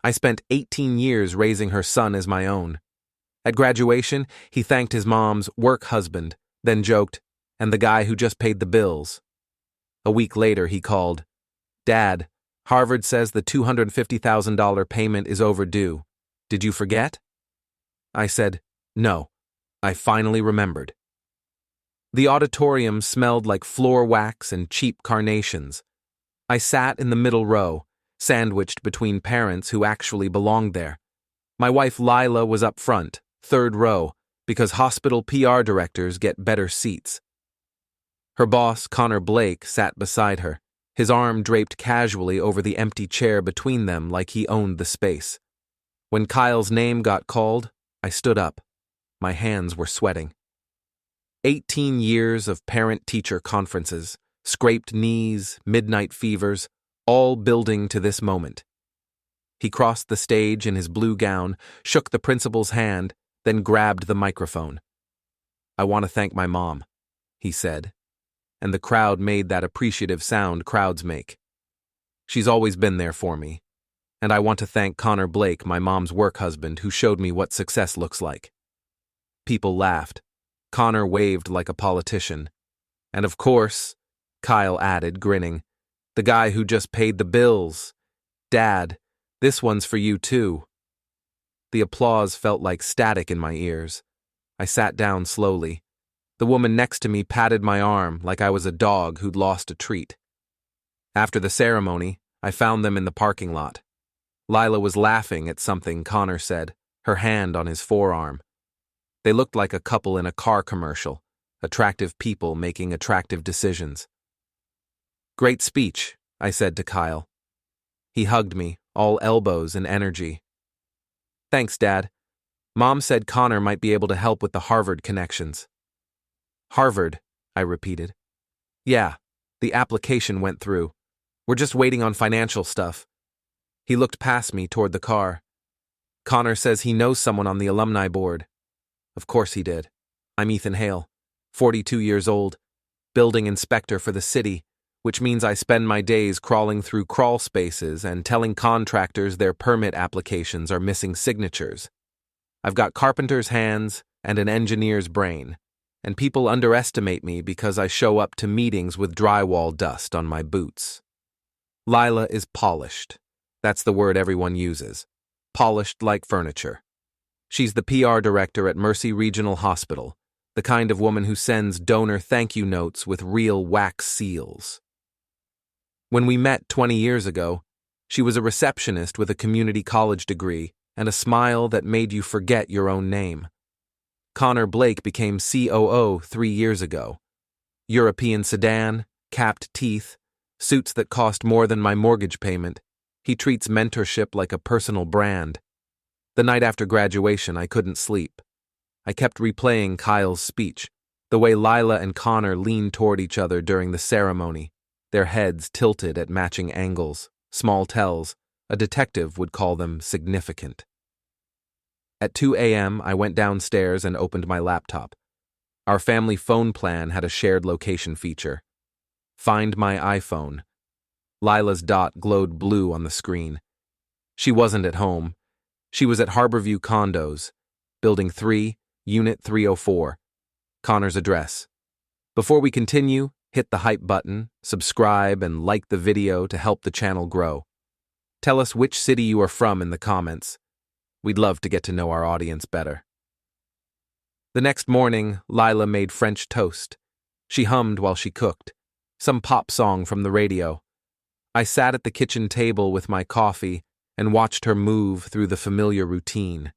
I spent 18 years raising her son as my own. At graduation, he thanked his mom's work husband, then joked, "And the guy who just paid the bills." A week later, he called, "Dad, Harvard says the $250,000 payment is overdue. Did you forget?" I said, "No, I finally remembered." The auditorium smelled like floor wax and cheap carnations. I sat in the middle row, sandwiched between parents who actually belonged there. My wife Lila was up front, third row, because hospital PR directors get better seats. Her boss, Connor Blake, sat beside her, his arm draped casually over the empty chair between them like he owned the space. When Kyle's name got called, I stood up. My hands were sweating. 18 years of parent-teacher conferences, scraped knees, midnight fevers, all building to this moment. He crossed the stage in his blue gown, shook the principal's hand, then grabbed the microphone. "I want to thank my mom," he said, and the crowd made that appreciative sound crowds make. "She's always been there for me, and I want to thank Connor Blake, my mom's work husband, who showed me what success looks like." People laughed. Connor waved like a politician. "And of course," Kyle added, grinning, "the guy who just paid the bills. Dad, this one's for you too." The applause felt like static in my ears. I sat down slowly. The woman next to me patted my arm like I was a dog who'd lost a treat. After the ceremony, I found them in the parking lot. Lila was laughing at something Connor said, her hand on his forearm. They looked like a couple in a car commercial, attractive people making attractive decisions. "Great speech," I said to Kyle. He hugged me, all elbows and energy. "Thanks, Dad. Mom said Connor might be able to help with the Harvard connections." "Harvard," I repeated. "Yeah, the application went through. We're just waiting on financial stuff." He looked past me toward the car. "Connor says he knows someone on the alumni board." Of course he did. I'm Ethan Hale, 42 years old, building inspector for the city, which means I spend my days crawling through crawl spaces and telling contractors their permit applications are missing signatures. I've got carpenter's hands and an engineer's brain, and people underestimate me because I show up to meetings with drywall dust on my boots. Lila is polished. That's the word everyone uses. Polished like furniture. She's the PR director at Mercy Regional Hospital, the kind of woman who sends donor thank you notes with real wax seals. When we met 20 years ago, she was a receptionist with a community college degree and a smile that made you forget your own name. Connor Blake became COO 3 years ago. European sedan, capped teeth, suits that cost more than my mortgage payment. He treats mentorship like a personal brand. The night after graduation, I couldn't sleep. I kept replaying Kyle's speech, the way Lila and Connor leaned toward each other during the ceremony, their heads tilted at matching angles, small tells. A detective would call them significant. At 2 a.m., I went downstairs and opened my laptop. Our family phone plan had a shared location feature. Find my iPhone. Lila's dot glowed blue on the screen. She wasn't at home. She was at Harborview Condos, Building 3, Unit 304, Connor's address. Before we continue, hit the hype button, subscribe, and like the video to help the channel grow. Tell us which city you are from in the comments. We'd love to get to know our audience better. The next morning, Lila made French toast. She hummed while she cooked, some pop song from the radio. I sat at the kitchen table with my coffee and watched her move through the familiar routine.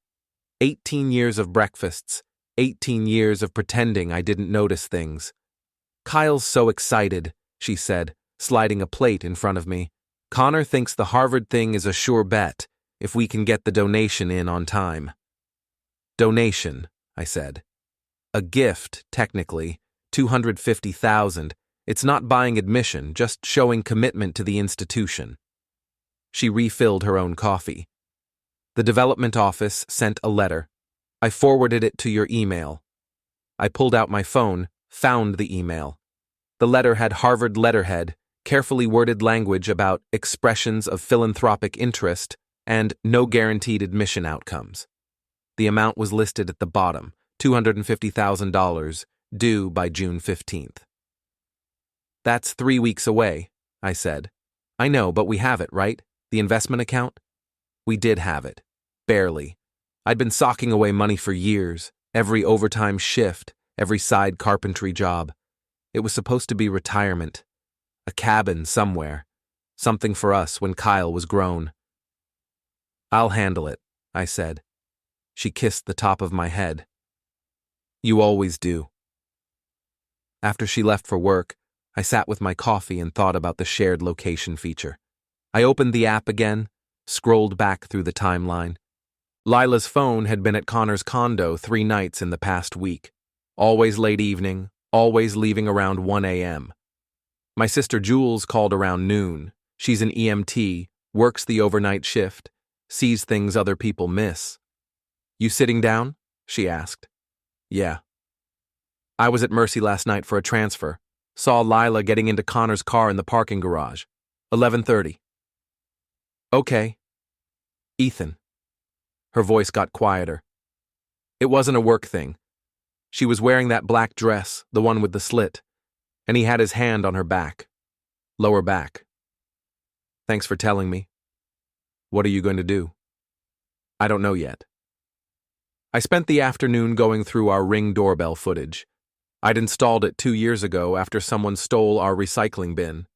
18 years of breakfasts, 18 years of pretending I didn't notice things. "Kyle's so excited," she said, sliding a plate in front of me. "Connor thinks the Harvard thing is a sure bet, if we can get the donation in on time." "Donation," I said. "A gift, technically, $250,000. It's not buying admission, just showing commitment to the institution." She refilled her own coffee. "The development office sent a letter. I forwarded it to your email." I pulled out my phone, found the email. The letter had Harvard letterhead, carefully worded language about expressions of philanthropic interest, and no guaranteed admission outcomes. The amount was listed at the bottom, $250,000, due by June 15th. That's 3 weeks away, I said. I know, but we have it, right? The investment account? We did have it. Barely. I'd been socking away money for years, every overtime shift, every side carpentry job. It was supposed to be retirement. A cabin somewhere. Something for us when Kyle was grown. I'll handle it, I said. She kissed the top of my head. You always do. After she left for work, I sat with my coffee and thought about the shared location feature. I opened the app again, scrolled back through the timeline. Lila's phone had been at Connor's condo 3 nights in the past week. Always late evening, always leaving around 1 a.m. My sister Jules called around noon. She's an EMT, works the overnight shift, sees things other people miss. You sitting down? She asked. Yeah. I was at Mercy last night for a transfer. Saw Lila getting into Connor's car in the parking garage. 11:30. Okay. Ethan. Her voice got quieter. It wasn't a work thing. She was wearing that black dress, the one with the slit, and he had his hand on her back. Lower back. Thanks for telling me. What are you going to do? I don't know yet. I spent the afternoon going through our Ring doorbell footage. I'd installed it 2 years ago after someone stole our recycling bin.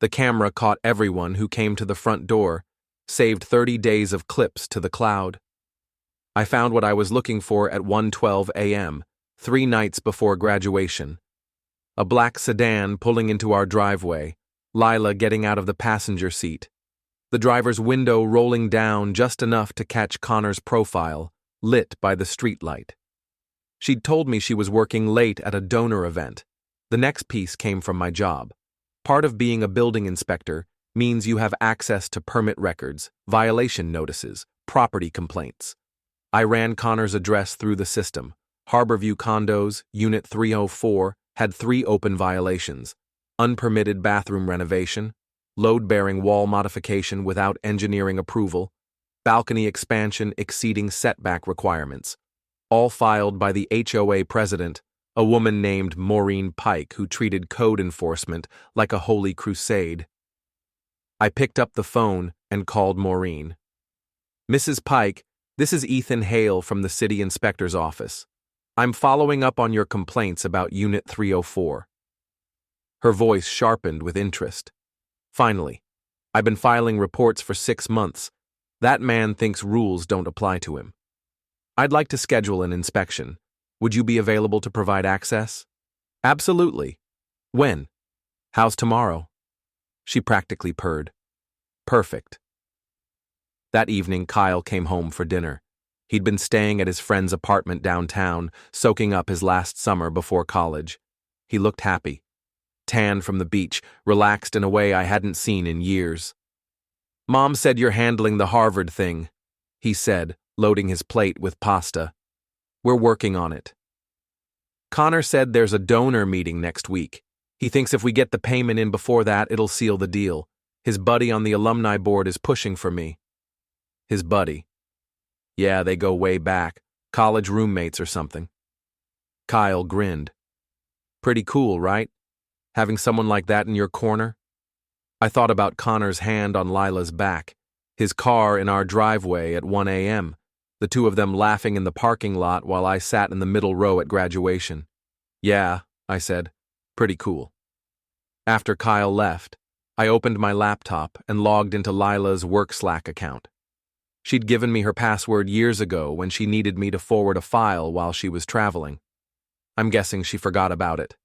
The camera caught everyone who came to the front door, saved 30 days of clips to the cloud. I found what I was looking for at 1:12 a.m., 3 nights before graduation. A black sedan pulling into our driveway, Lila getting out of the passenger seat. The driver's window rolling down just enough to catch Connor's profile, lit by the streetlight. She'd told me she was working late at a donor event. The next piece came from my job. Part of being a building inspector means you have access to permit records, violation notices, property complaints. I ran Connor's address through the system. Harborview Condos, Unit 304, had 3 open violations: unpermitted bathroom renovation, load-bearing wall modification without engineering approval, balcony expansion exceeding setback requirements, all filed by the HOA president, a woman named Maureen Pike who treated code enforcement like a holy crusade. I picked up the phone and called Maureen. Mrs. Pike, this is Ethan Hale from the city inspector's office. I'm following up on your complaints about Unit 304. Her voice sharpened with interest. Finally, I've been filing reports for 6 months. That man thinks rules don't apply to him. I'd like to schedule an inspection. Would you be available to provide access? Absolutely. When? How's tomorrow? She practically purred. Perfect. That evening, Kyle came home for dinner. He'd been staying at his friend's apartment downtown, soaking up his last summer before college. He looked happy. Tan from the beach, relaxed in a way I hadn't seen in years. Mom said you're handling the Harvard thing, he said, loading his plate with pasta. We're working on it. Connor said there's a donor meeting next week. He thinks if we get the payment in before that, it'll seal the deal. His buddy on the alumni board is pushing for me. His buddy. Yeah, they go way back. College roommates or something. Kyle grinned. Pretty cool, right? Having someone like that in your corner? I thought about Connor's hand on Lila's back, his car in our driveway at 1 a.m., the two of them laughing in the parking lot while I sat in the middle row at graduation. Yeah, I said. Pretty cool. After Kyle left, I opened my laptop and logged into Lila's work Slack account. She'd given me her password years ago when she needed me to forward a file while she was traveling. I'm guessing she forgot about it.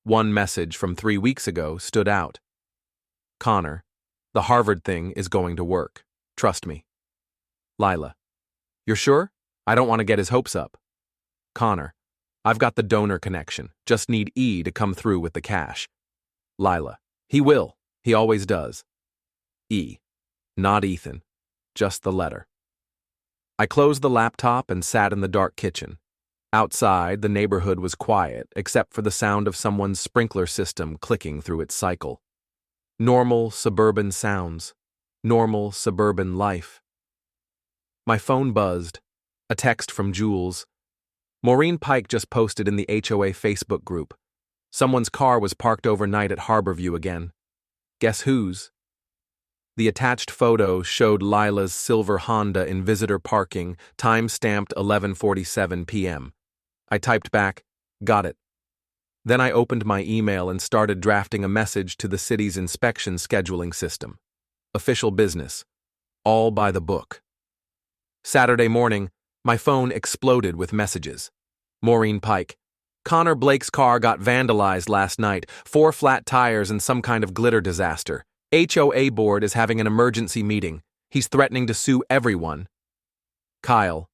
One message from 3 weeks ago stood out. Connor, the Harvard thing is going to work. Trust me. Lila, you're sure? I don't want to get his hopes up. Connor, I've got the donor connection. Just need E to come through with the cash. Lila, he will. He always does. E, not Ethan. Just the letter. I closed the laptop and sat in the dark kitchen. Outside, the neighborhood was quiet, except for the sound of someone's sprinkler system clicking through its cycle. Normal, suburban sounds. Normal suburban life. My phone buzzed. A text from Jules. Maureen Pike just posted in the HOA Facebook group. Someone's car was parked overnight at Harborview again. Guess whose? The attached photo showed Lila's silver Honda in visitor parking, time-stamped 11:47 p.m. I typed back, "Got it." Then I opened my email and started drafting a message to the city's inspection scheduling system. Official business. All by the book. Saturday morning, my phone exploded with messages. Maureen Pike. Connor Blake's car got vandalized last night, 4 flat tires and some kind of glitter disaster. HOA board is having an emergency meeting. He's threatening to sue everyone. Kyle.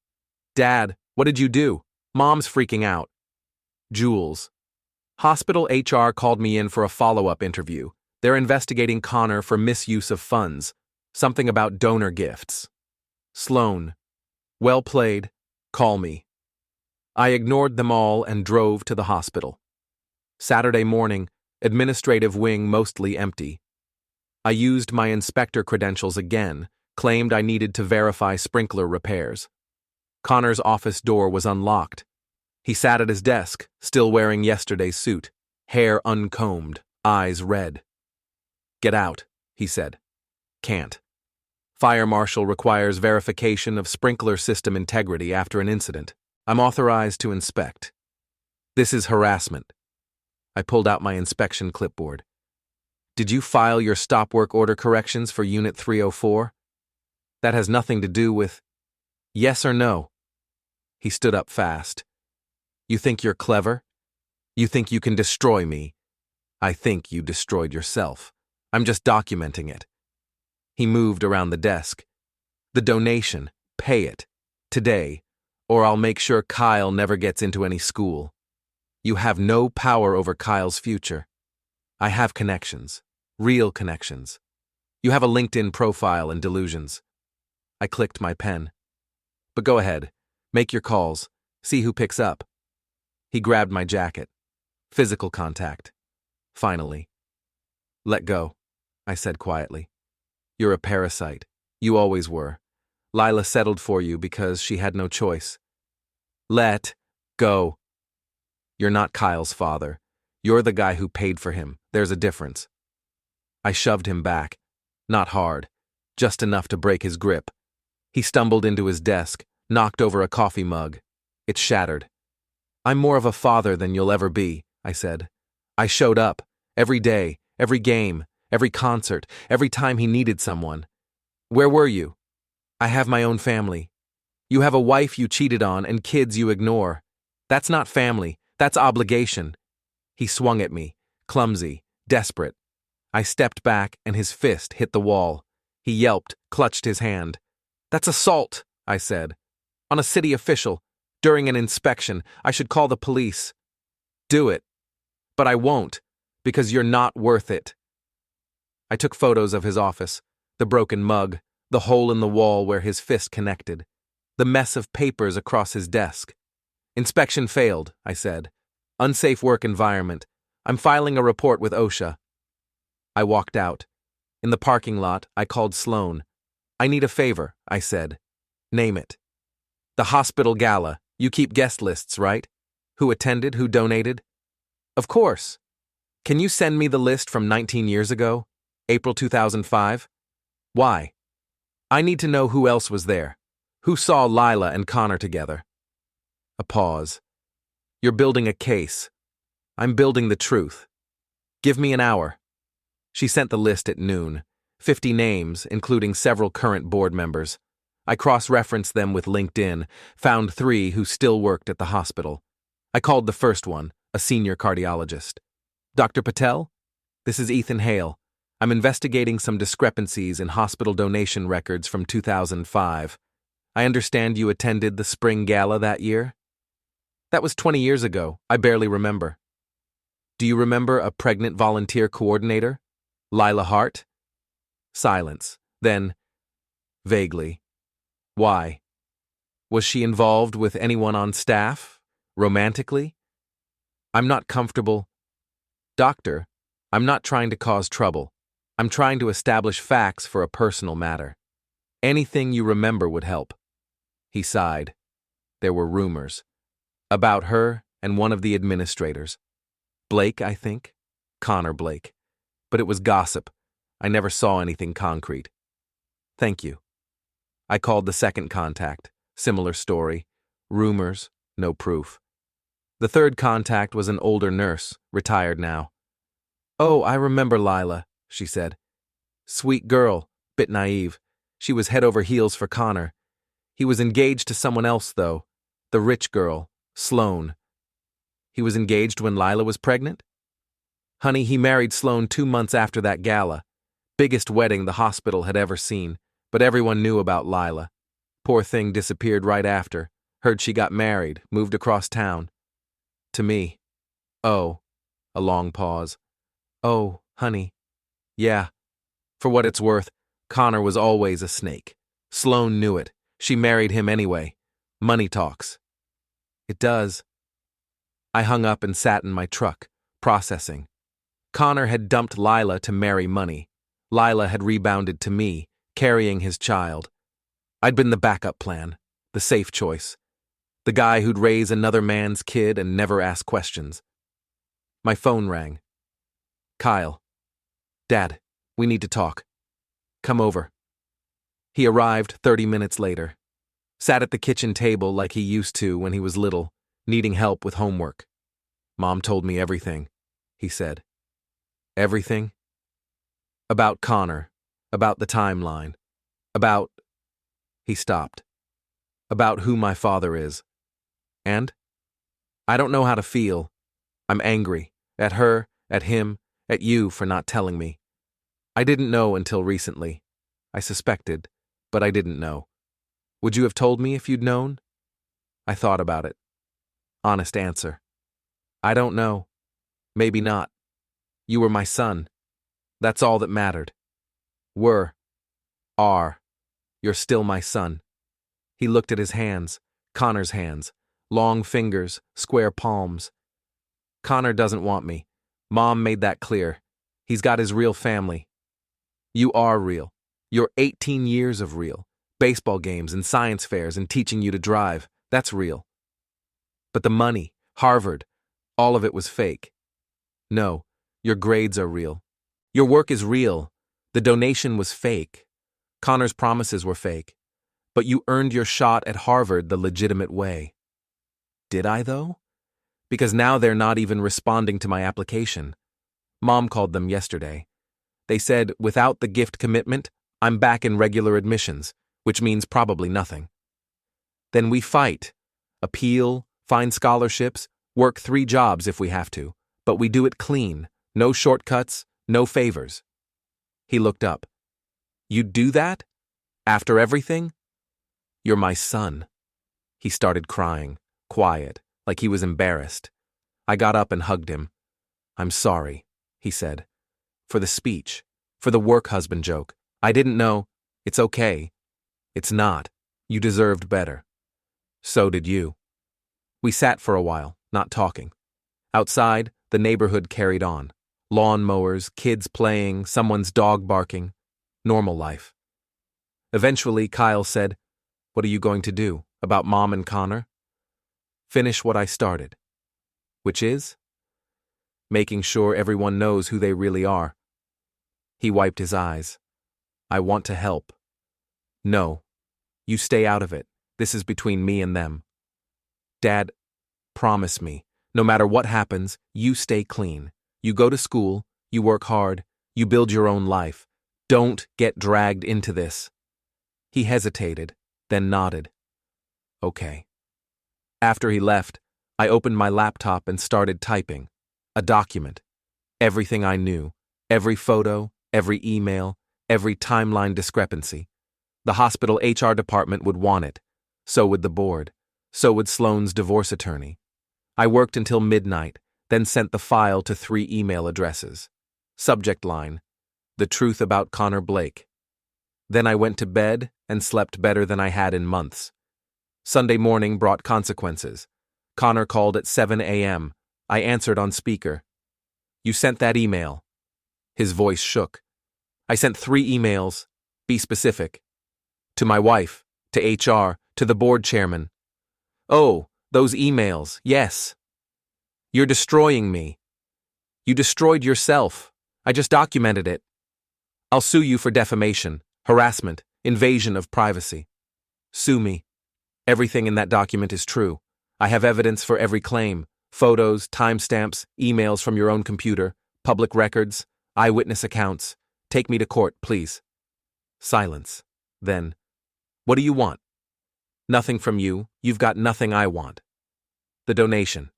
Dad, what did you do? Mom's freaking out. Jules. Hospital HR called me in for a follow-up interview. They're investigating Connor for misuse of funds. Something about donor gifts. Sloan. Well played. Call me. I ignored them all and drove to the hospital. Saturday morning, administrative wing mostly empty. I used my inspector credentials again, claimed I needed to verify sprinkler repairs. Connor's office door was unlocked. He sat at his desk, still wearing yesterday's suit, hair uncombed, eyes red. Get out, he said. Can't. Fire marshal requires verification of sprinkler system integrity after an incident. I'm authorized to inspect. This is harassment. I pulled out my inspection clipboard. Did you file your stop work order corrections for Unit 304? That has nothing to do with... Yes or no? He stood up fast. You think you're clever? You think you can destroy me? I think you destroyed yourself. I'm just documenting it. He moved around the desk. The donation, pay it. Today, or I'll make sure Kyle never gets into any school. You have no power over Kyle's future. I have connections. Real connections. You have a LinkedIn profile and delusions. I clicked my pen. But go ahead. Make your calls. See who picks up. He grabbed my jacket. Physical contact. Finally. Let go, I said quietly. You're a parasite. You always were. Lila settled for you because she had no choice. Let go. You're not Kyle's father. You're the guy who paid for him. There's a difference. I shoved him back. Not hard. Just enough to break his grip. He stumbled into his desk, knocked over a coffee mug. It shattered. I'm more of a father than you'll ever be, I said. I showed up. Every day, every game, every concert, every time he needed someone. Where were you? I have my own family. You have a wife you cheated on and kids you ignore. That's not family. That's obligation. He swung at me, clumsy, desperate. I stepped back and his fist hit the wall. He yelped, clutched his hand. That's assault, I said. On a city official. During an inspection, I should call the police. Do it. But I won't, because you're not worth it. I took photos of his office, the broken mug, the hole in the wall where his fist connected, the mess of papers across his desk. Inspection failed, I said. Unsafe work environment. I'm filing a report with OSHA. I walked out. In the parking lot, I called Sloan. I need a favor, I said. Name it. The hospital gala. You keep guest lists, right? Who attended, who donated? Of course. Can you send me the list from 19 years ago? April 2005? Why? I need to know who else was there. Who saw Lila and Connor together? A pause. You're building a case. I'm building the truth. Give me an hour. She sent the list at noon. 50 names, including several current board members. I cross-referenced them with LinkedIn, found 3 who still worked at the hospital. I called the first one, a senior cardiologist. Dr. Patel? This is Ethan Hale. I'm investigating some discrepancies in hospital donation records from 2005. I understand you attended the spring gala that year? That was 20 years ago. I barely remember. Do you remember a pregnant volunteer coordinator? Lila Hart? Silence. Then, vaguely. Why? Was she involved with anyone on staff? Romantically? I'm not comfortable. Doctor, I'm not trying to cause trouble. I'm trying to establish facts for a personal matter. Anything you remember would help. He sighed. There were rumors. About her and one of the administrators. Blake, I think. Connor Blake. But it was gossip. I never saw anything concrete. Thank you. I called the second contact. Similar story. Rumors, no proof. The third contact was an older nurse, retired now. Oh, I remember Lila, she said. Sweet girl, bit naive. She was head over heels for Connor. He was engaged to someone else, though. The rich girl, Sloane. He was engaged when Lila was pregnant? Honey, he married Sloane 2 months after that gala. Biggest wedding the hospital had ever seen, but everyone knew about Lila. Poor thing disappeared right after. Heard she got married, moved across town. To me. Oh. A long pause. Oh, honey. Yeah. For what it's worth, Connor was always a snake. Sloane knew it. She married him anyway. Money talks. It does. I hung up and sat in my truck, processing. Connor had dumped Lila to marry money. Lila had rebounded to me, carrying his child. I'd been the backup plan, the safe choice. The guy who'd raise another man's kid and never ask questions. My phone rang. Kyle. Dad, we need to talk. Come over. He arrived 30 minutes later. Sat at the kitchen table like he used to when he was little, needing help with homework. Mom told me everything, he said. Everything? About Connor, about the timeline, about... He stopped. About who my father is. And? I don't know how to feel. I'm angry. At her, at him, at you for not telling me. I didn't know until recently. I suspected, but I didn't know. Would you have told me if you'd known? I thought about it. Honest answer. I don't know. Maybe not. You were my son. That's all that mattered. Were. Are. You're still my son. He looked at his hands, Connor's hands, long fingers, square palms. Connor doesn't want me. Mom made that clear. He's got his real family. You are real. You're 18 years of real. Baseball games and science fairs and teaching you to drive. That's real. But the money, Harvard, all of it was fake. No, your grades are real. Your work is real. The donation was fake. Connor's promises were fake. But you earned your shot at Harvard the legitimate way. Did I, though? Because now they're not even responding to my application. Mom called them yesterday. They said, without the gift commitment, I'm back in regular admissions, which means probably nothing. Then we fight. Appeal, find scholarships, work 3 jobs if we have to, but we do it clean, no shortcuts, no favors. He looked up. You'd do that? After everything? You're my son. He started crying, quiet, like he was embarrassed. I got up and hugged him. I'm sorry, he said. For the speech, for the work husband joke. I didn't know. It's okay. It's not. You deserved better. So did you. We sat for a while, not talking. Outside, the neighborhood carried on. Lawn mowers, kids playing, someone's dog barking. Normal life. Eventually, Kyle said, What are you going to do? About Mom and Connor? Finish what I started. Which is? Making sure everyone knows who they really are. He wiped his eyes. I want to help. No. You stay out of it. This is between me and them. Dad, promise me, no matter what happens, you stay clean. You go to school, you work hard, you build your own life. Don't get dragged into this. He hesitated, then nodded. Okay. After he left, I opened my laptop and started typing. A document. Everything I knew. Every photo, every email, every timeline discrepancy. The hospital HR department would want it. So would the board. So would Sloane's divorce attorney. I worked until midnight, then sent the file to 3 email addresses. Subject line: The truth about Connor Blake. Then I went to bed and slept better than I had in months. Sunday morning brought consequences. Connor called at 7 a.m. I answered on speaker. You sent that email. His voice shook. I sent 3 emails. Be specific. To my wife, to HR, to the board chairman. Oh, those emails, yes. You're destroying me. You destroyed yourself. I just documented it. I'll sue you for defamation, harassment, invasion of privacy. Sue me. Everything in that document is true. I have evidence for every claim. Photos, timestamps, emails from your own computer, public records, eyewitness accounts. Take me to court, please. Silence. Then, what do you want? Nothing from you. You've got nothing I want. The donation.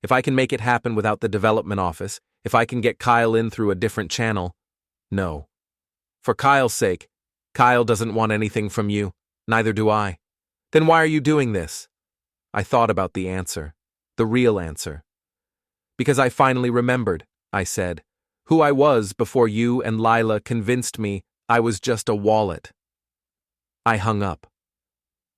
If I can make it happen without the development office, if I can get Kyle in through a different channel, no. For Kyle's sake, Kyle doesn't want anything from you, neither do I. Then why are you doing this? I thought about the answer, the real answer. Because I finally remembered, I said, who I was before you and Lila convinced me I was just a wallet. I hung up.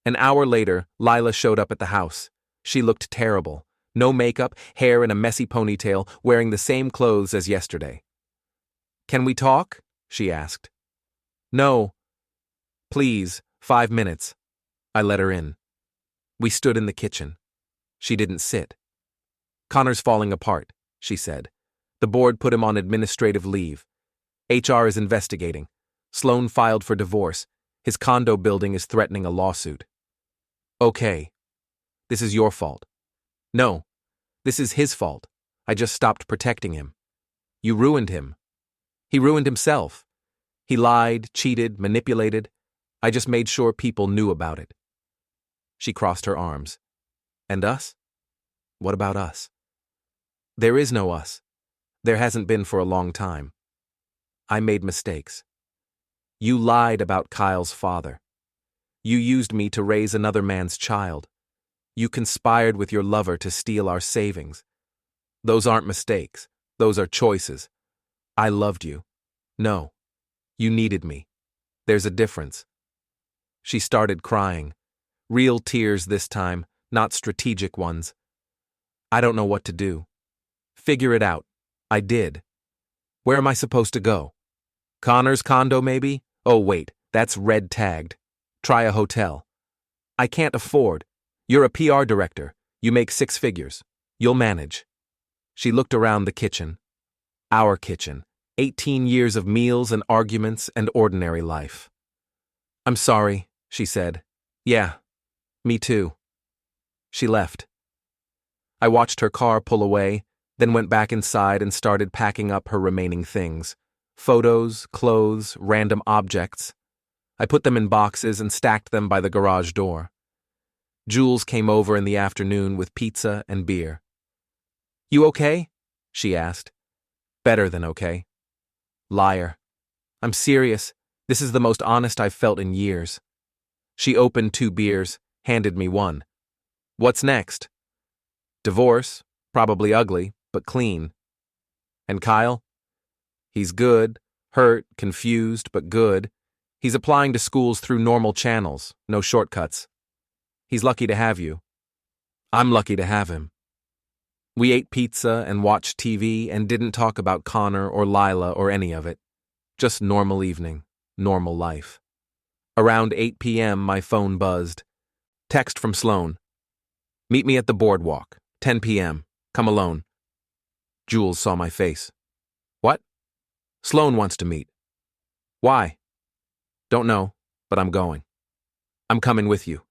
An hour later, Lila showed up at the house. She looked terrible. No makeup, hair in a messy ponytail, wearing the same clothes as yesterday. Can we talk? She asked. No. Please, 5 minutes. I let her in. We stood in the kitchen. She didn't sit. Connor's falling apart, she said. The board put him on administrative leave. HR is investigating. Sloan filed for divorce. His condo building is threatening a lawsuit. Okay. This is your fault. No. This is his fault. I just stopped protecting him. You ruined him. He ruined himself. He lied, cheated, manipulated. I just made sure people knew about it. She crossed her arms. And us? What about us? There is no us. There hasn't been for a long time. I made mistakes. You lied about Kyle's father. You used me to raise another man's child. You conspired with your lover to steal our savings. Those aren't mistakes. Those are choices. I loved you. No. You needed me. There's a difference. She started crying. Real tears this time, not strategic ones. I don't know what to do. Figure it out. I did. Where am I supposed to go? Connor's condo, maybe? Oh, wait, that's red tagged. Try a hotel. I can't afford. You're a PR director. You make 6 figures. You'll manage. She looked around the kitchen. Our kitchen. 18 years of meals and arguments and ordinary life. I'm sorry, she said. Yeah, me too. She left. I watched her car pull away, then went back inside and started packing up her remaining things. Photos, clothes, random objects. I put them in boxes and stacked them by the garage door. Jules came over in the afternoon with pizza and beer. You okay? She asked. Better than okay. Liar. I'm serious. This is the most honest I've felt in years. She opened 2 beers, handed me one. What's next? Divorce, probably ugly, but clean. And Kyle? He's good, hurt, confused, but good. He's applying to schools through normal channels, no shortcuts. He's lucky to have you. I'm lucky to have him. We ate pizza and watched TV and didn't talk about Connor or Lila or any of it. Just normal evening, normal life. Around 8 p.m. my phone buzzed. Text from Sloan. Meet me at the boardwalk, 10 p.m. Come alone. Jules saw my face. What? Sloan wants to meet. Why? Don't know, but I'm going. I'm coming with you.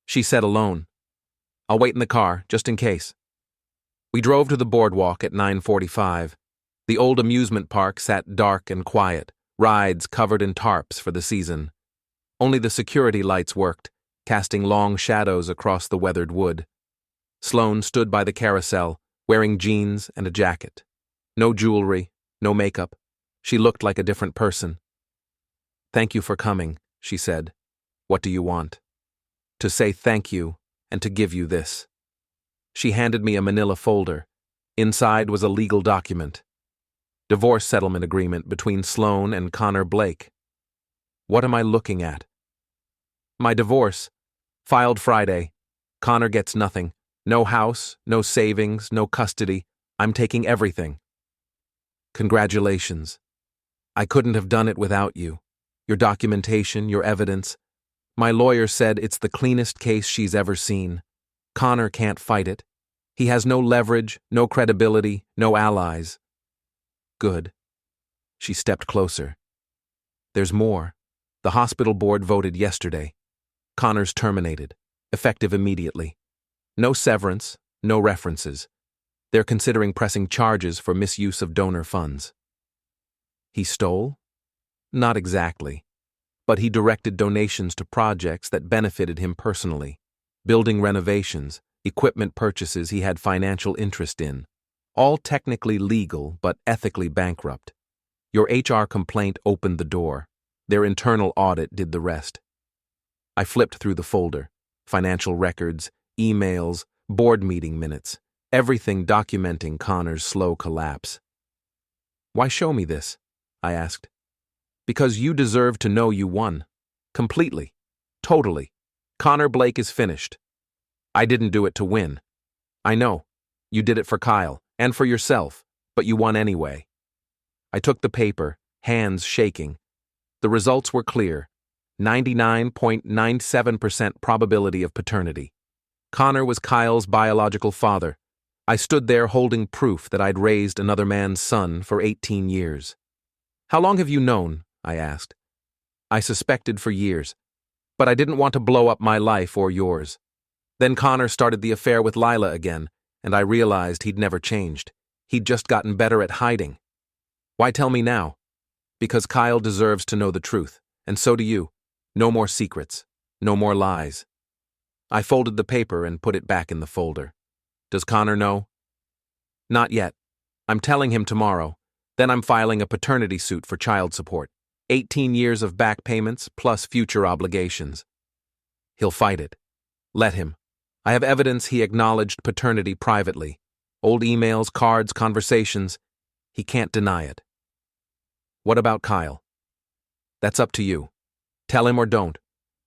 She said alone. I'll wait in the car, just in case. We drove to the boardwalk at 9:45. The old amusement park sat dark and quiet, rides covered in tarps for the season. Only the security lights worked, casting long shadows across the weathered wood. Sloan stood by the carousel, wearing jeans and a jacket. No jewelry, no makeup. She looked like a different person. Thank you for coming, she said. What do you want? To say thank you and to give you this. She handed me a manila folder. Inside was a legal document. Divorce settlement agreement between Sloan and Connor Blake. What am I looking at? My divorce. Filed Friday. Connor gets nothing. No house, no savings, no custody. I'm taking everything. Congratulations. I couldn't have done it without you. Your documentation, your evidence. My lawyer said it's the cleanest case she's ever seen. Connor can't fight it. He has no leverage, no credibility, no allies. Good. She stepped closer. There's more. The hospital board voted yesterday. Connor's terminated, effective immediately. No severance, no references. They're considering pressing charges for misuse of donor funds. He stole? Not exactly. But he directed donations to projects that benefited him personally. Building renovations, equipment purchases he had financial interest in. All technically legal, but ethically bankrupt. Your HR complaint opened the door. Their internal audit did the rest. I flipped through the folder. Financial records, emails, board meeting minutes. Everything documenting Connor's slow collapse. Why show me this? I asked. Because you deserve to know you won. Completely. Totally. Connor Blake is finished. I didn't do it to win. I know. You did it for Kyle, and for yourself, but you won anyway. I took the paper, hands shaking. The results were clear. 99.97% probability of paternity. Connor was Kyle's biological father. I stood there holding proof that I'd raised another man's son for 18 years. How long have you known? I asked. I suspected for years, but I didn't want to blow up my life or yours. Then Connor started the affair with Lila again, and I realized he'd never changed. He'd just gotten better at hiding. Why tell me now? Because Kyle deserves to know the truth, and so do you. No more secrets. No more lies. I folded the paper and put it back in the folder. Does Connor know? Not yet. I'm telling him tomorrow. Then I'm filing a paternity suit for child support. 18 years of back payments plus future obligations. He'll fight it. Let him. I have evidence he acknowledged paternity privately. Old emails, cards, conversations. He can't deny it. What about Kyle? That's up to you. Tell him or don't.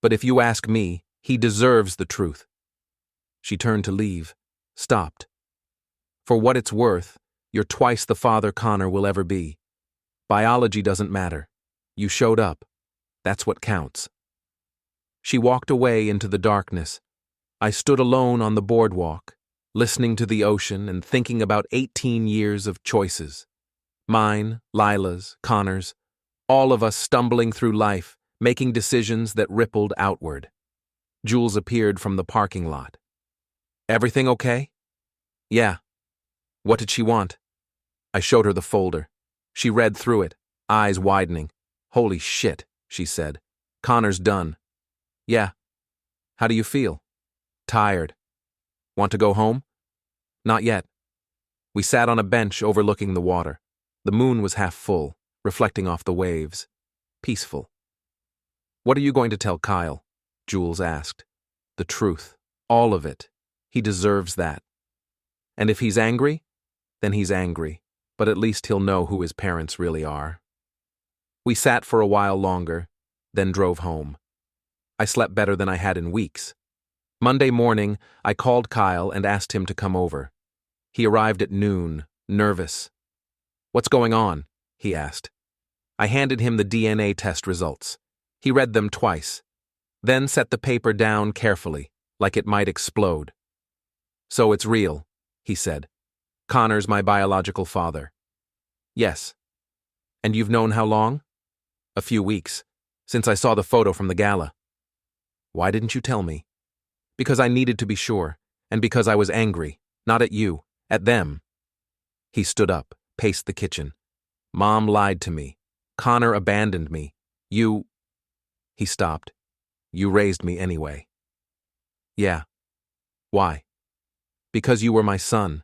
But if you ask me, he deserves the truth. She turned to leave, stopped. For what it's worth, you're twice the father Connor will ever be. Biology doesn't matter. You showed up. That's what counts. She walked away into the darkness. I stood alone on the boardwalk, listening to the ocean and thinking about 18 years of choices. Mine, Lila's, Connor's, all of us stumbling through life, making decisions that rippled outward. Jules appeared from the parking lot. Everything okay? Yeah. What did she want? I showed her the folder. She read through it, eyes widening. Holy shit, she said. Connor's done. Yeah. How do you feel? Tired. Want to go home? Not yet. We sat on a bench overlooking the water. The moon was half full, reflecting off the waves. Peaceful. What are you going to tell Kyle? Jules asked. The truth. All of it. He deserves that. And if he's angry, then he's angry, but at least he'll know who his parents really are. We sat for a while longer, then drove home. I slept better than I had in weeks. Monday morning, I called Kyle and asked him to come over. He arrived at noon, nervous. What's going on? He asked. I handed him the DNA test results. He read them twice, then set the paper down carefully, like it might explode. So it's real, he said. Connor's my biological father. Yes. And you've known how long? A few weeks, since I saw the photo from the gala. Why didn't you tell me? Because I needed to be sure, and because I was angry, not at you, at them. He stood up, paced the kitchen. Mom lied to me. Connor abandoned me. You... He stopped. You raised me anyway. Yeah. Why? Because you were my son.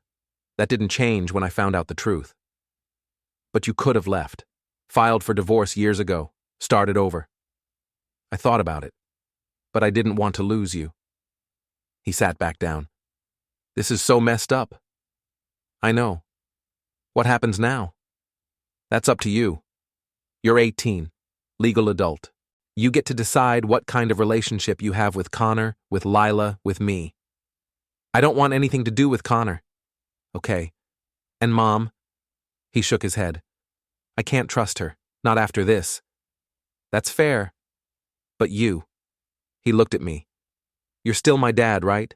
That didn't change when I found out the truth. But you could have left. Filed for divorce years ago. Started over. I thought about it. But I didn't want to lose you. He sat back down. This is so messed up. I know. What happens now? That's up to you. You're 18, legal adult. You get to decide what kind of relationship you have with Connor, with Lila, with me. I don't want anything to do with Connor. Okay. And Mom? He shook his head. I can't trust her. Not after this. That's fair. But you. He looked at me. You're still my dad, right?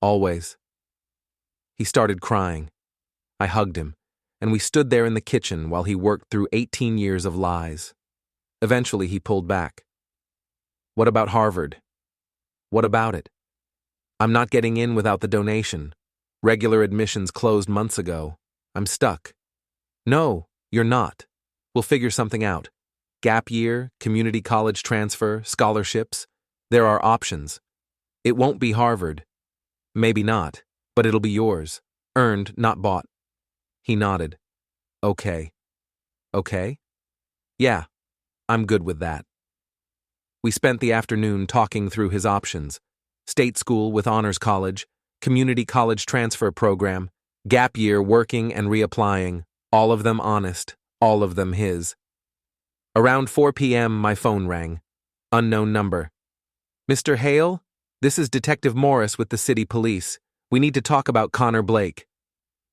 Always. He started crying. I hugged him, and we stood there in the kitchen while he worked through 18 years of lies. Eventually, he pulled back. What about Harvard? What about it? I'm not getting in without the donation. Regular admissions closed months ago. I'm stuck. No, you're not. We'll figure something out. Gap year, community college transfer, scholarships. There are options. It won't be Harvard. Maybe not, but it'll be yours. Earned, not bought. He nodded. Okay. Okay? Yeah, I'm good with that. We spent the afternoon talking through his options. State school with honors college, community college transfer program, gap year working and reapplying, all of them honest, all of them his. Around 4 p.m. my phone rang. Unknown number. Mr. Hale, this is Detective Morris with the city police. We need to talk about Connor Blake.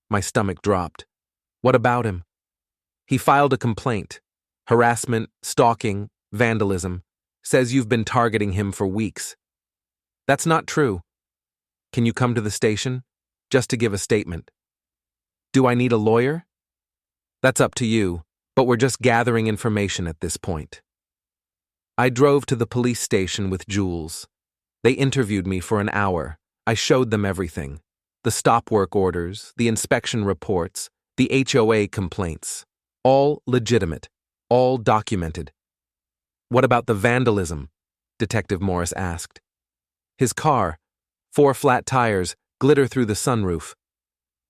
My stomach dropped. What about him? He filed a complaint. Harassment, stalking, vandalism. Says you've been targeting him for weeks. That's not true. Can you come to the station? Just to give a statement. Do I need a lawyer? That's up to you, but we're just gathering information at this point. I drove to the police station with Jules. They interviewed me for an hour. I showed them everything. The stop work orders, the inspection reports, the HOA complaints. All legitimate, all documented. What about the vandalism? Detective Morris asked. His car, 4 flat tires, glitter through the sunroof.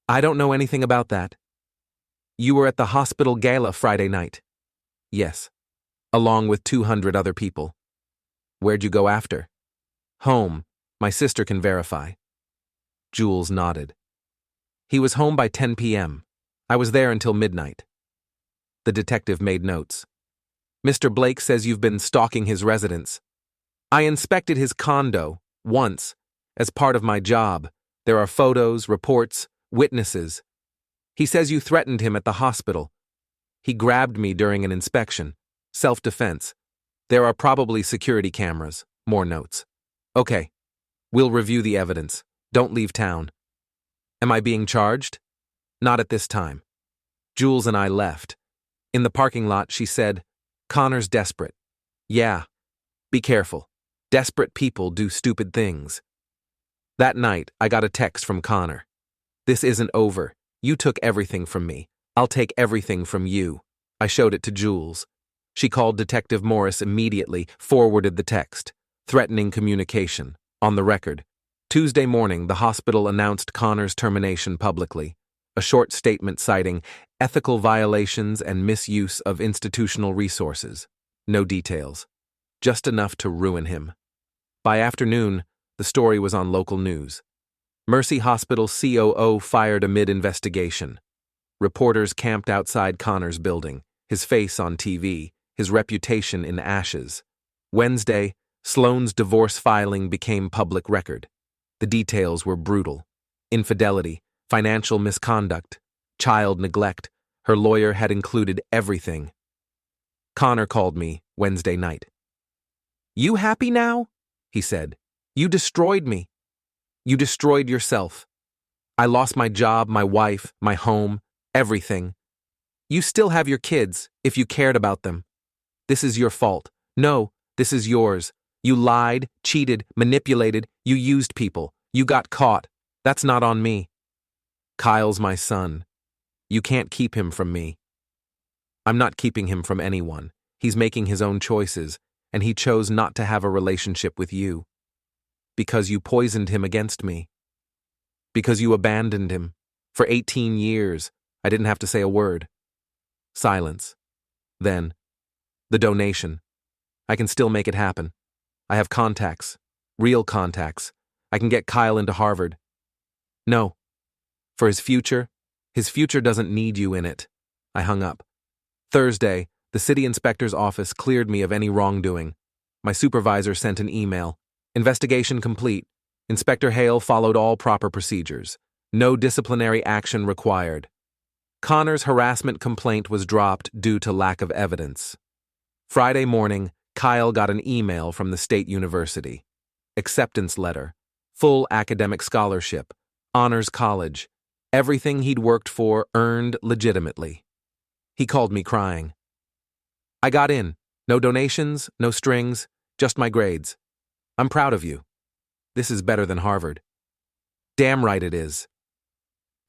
I don't know anything about that. You were at the hospital gala Friday night. Yes, along with 200 other people. Where'd you go after? Home. My sister can verify. Jules nodded. He was home by 10 p.m. I was there until midnight. The detective made notes. Mr. Blake says you've been stalking his residence. I inspected his condo, once, as part of my job. There are photos, reports, witnesses. He says you threatened him at the hospital. He grabbed me during an inspection. Self-defense. There are probably security cameras. More notes. Okay. We'll review the evidence. Don't leave town. Am I being charged? Not at this time. Jules and I left. In the parking lot, she said, Connor's desperate. Yeah. Be careful. Desperate people do stupid things. That night, I got a text from Connor. This isn't over. You took everything from me. I'll take everything from you. I showed it to Jules. She called Detective Morris immediately, forwarded the text. Threatening communication. On the record. Tuesday morning, the hospital announced Connor's termination publicly. A short statement citing ethical violations and misuse of institutional resources. No details. Just enough to ruin him. By afternoon, the story was on local news. Mercy Hospital COO fired amid investigation. Reporters camped outside Connor's building, his face on TV, his reputation in ashes. Wednesday, Sloane's divorce filing became public record. The details were brutal. Infidelity, financial misconduct, child neglect. Her lawyer had included everything. Connor called me Wednesday night. You happy now? He said. You destroyed me. You destroyed yourself. I lost my job, my wife, my home, everything. You still have your kids, if you cared about them. This is your fault. No, this is yours. You lied, cheated, manipulated, you used people. You got caught. That's not on me. Kyle's my son. You can't keep him from me. I'm not keeping him from anyone. He's making his own choices, and he chose not to have a relationship with you. Because you poisoned him against me. Because you abandoned him. For 18 years, I didn't have to say a word. Silence. Then, the donation. I can still make it happen. I have contacts. Real contacts. I can get Kyle into Harvard. No. For his future doesn't need you in it. I hung up. Thursday, the city inspector's office cleared me of any wrongdoing. My supervisor sent an email. Investigation complete. Inspector Hale followed all proper procedures. No disciplinary action required. Connor's harassment complaint was dropped due to lack of evidence. Friday morning, Kyle got an email from the state university. Acceptance letter, full academic scholarship, honors college, everything he'd worked for earned legitimately. He called me crying. I got in. No donations, no strings, just my grades. I'm proud of you. This is better than Harvard. Damn right it is.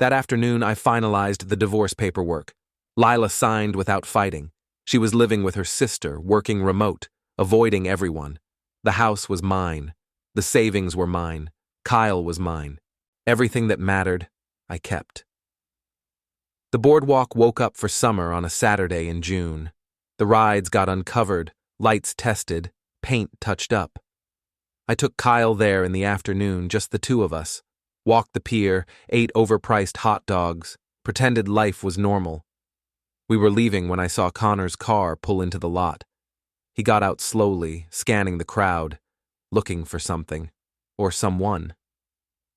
That afternoon, I finalized the divorce paperwork. Lila signed without fighting. She was living with her sister, working remote, avoiding everyone. The house was mine. The savings were mine. Kyle was mine. Everything that mattered, I kept. The boardwalk woke up for summer on a Saturday in June. The rides got uncovered, lights tested, paint touched up. I took Kyle there in the afternoon, just the two of us. Walked the pier, ate overpriced hot dogs, pretended life was normal. We were leaving when I saw Connor's car pull into the lot. He got out slowly, scanning the crowd, looking for something, or someone.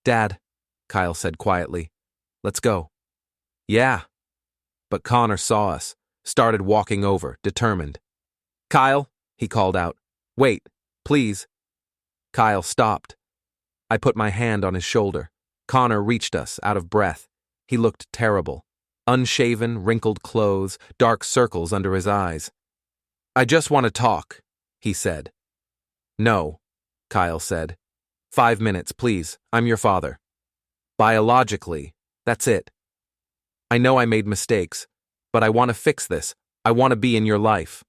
Dad, Kyle said quietly, let's go. Yeah. But Connor saw us, started walking over, determined. Kyle, he called out, wait, please. Kyle stopped. I put my hand on his shoulder. Connor reached us, out of breath. He looked terrible. Unshaven, wrinkled clothes, dark circles under his eyes. I just want to talk, he said. No, Kyle said. 5 minutes, please. I'm your father. Biologically, that's it. I know I made mistakes, but I want to fix this. I want to be in your life.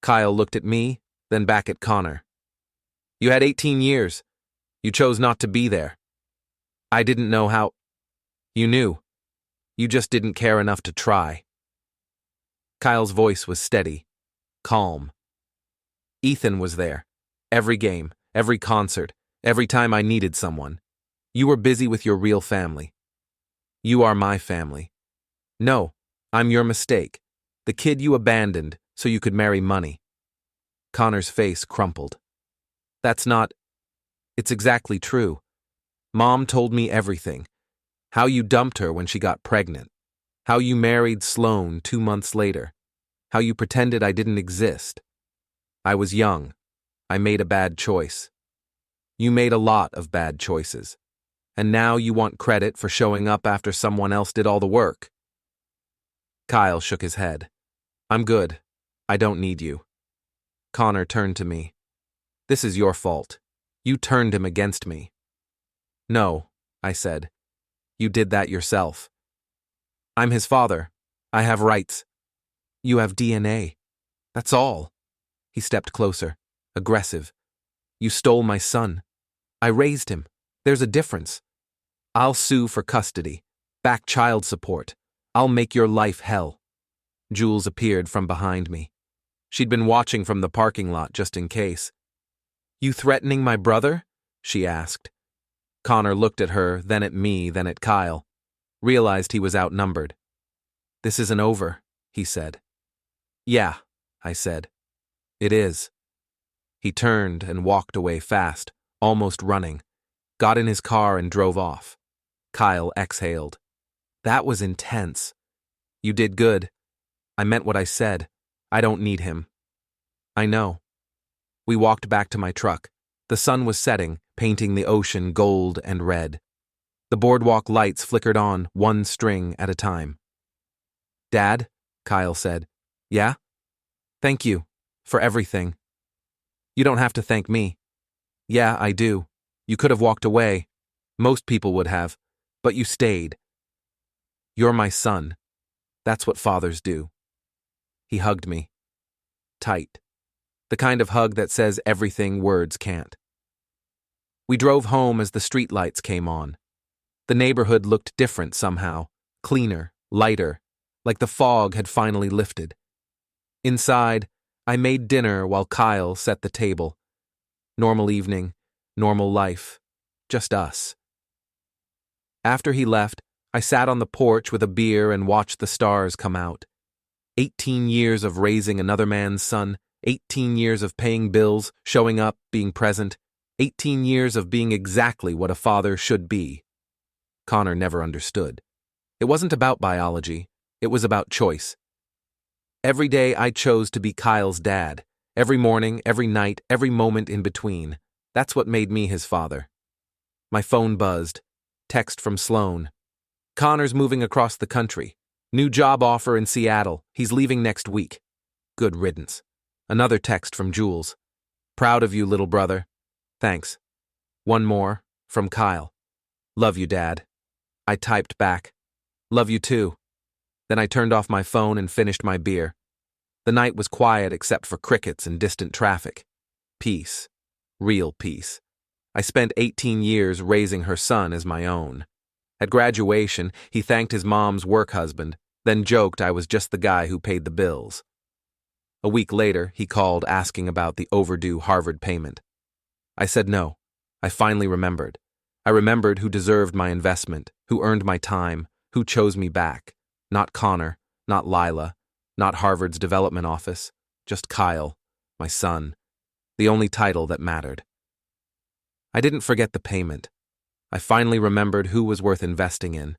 Kyle looked at me, then back at Connor. You had 18 years. You chose not to be there. I didn't know how. You knew. You just didn't care enough to try. Kyle's voice was steady, calm. Ethan was there. Every game, every concert, every time I needed someone. You were busy with your real family. You are my family. No, I'm your mistake. The kid you abandoned so you could marry money. Connor's face crumpled. That's not. It's exactly true. Mom told me everything. How you dumped her when she got pregnant. How you married Sloan 2 months later. How you pretended I didn't exist. I was young. I made a bad choice. You made a lot of bad choices. And now you want credit for showing up after someone else did all the work. Kyle shook his head. I'm good. I don't need you. Connor turned to me. This is your fault. You turned him against me. No, I said. You did that yourself. I'm his father. I have rights. You have DNA. That's all. He stepped closer, aggressive. You stole my son. I raised him. There's a difference. I'll sue for custody, back child support. I'll make your life hell. Jules appeared from behind me. She'd been watching from the parking lot just in case. You threatening my brother? She asked. Connor looked at her, then at me, then at Kyle. Realized he was outnumbered. This isn't over, he said. Yeah, I said. It is. He turned and walked away fast, almost running. Got in his car and drove off. Kyle exhaled. That was intense. You did good. I meant what I said. I don't need him. I know. We walked back to my truck. The sun was setting, painting the ocean gold and red. The boardwalk lights flickered on, one string at a time. Dad, Kyle said. Yeah? Thank you. For everything. You don't have to thank me. Yeah, I do. You could have walked away. Most people would have. But you stayed. You're my son. That's what fathers do. He hugged me. Tight. The kind of hug that says everything words can't. We drove home as the streetlights came on. The neighborhood looked different somehow, cleaner, lighter, like the fog had finally lifted. Inside, I made dinner while Kyle set the table. Normal evening, normal life, just us. After he left, I sat on the porch with a beer and watched the stars come out. 18 years of raising another man's son, 18 years of paying bills, showing up, being present, 18 years of being exactly what a father should be. Connor never understood. It wasn't about biology, it was about choice. Every day I chose to be Kyle's dad. Every morning, every night, every moment in between. That's what made me his father. My phone buzzed. Text from Sloan. Connor's moving across the country. New job offer in Seattle. He's leaving next week. Good riddance. Another text from Jules. Proud of you, little brother. Thanks. One more, from Kyle. Love you, Dad. I typed back. Love you too. Then I turned off my phone and finished my beer. The night was quiet except for crickets and distant traffic. Peace. Real peace. I spent 18 years raising her son as my own. At graduation, he thanked his mom's work husband, then joked I was just the guy who paid the bills. A week later, he called asking about the overdue Harvard payment. I said no. I finally remembered. I remembered who deserved my investment, who earned my time, who chose me back. Not Connor, not Lila, not Harvard's development office, just Kyle, my son, the only title that mattered. I didn't forget the payment. I finally remembered who was worth investing in,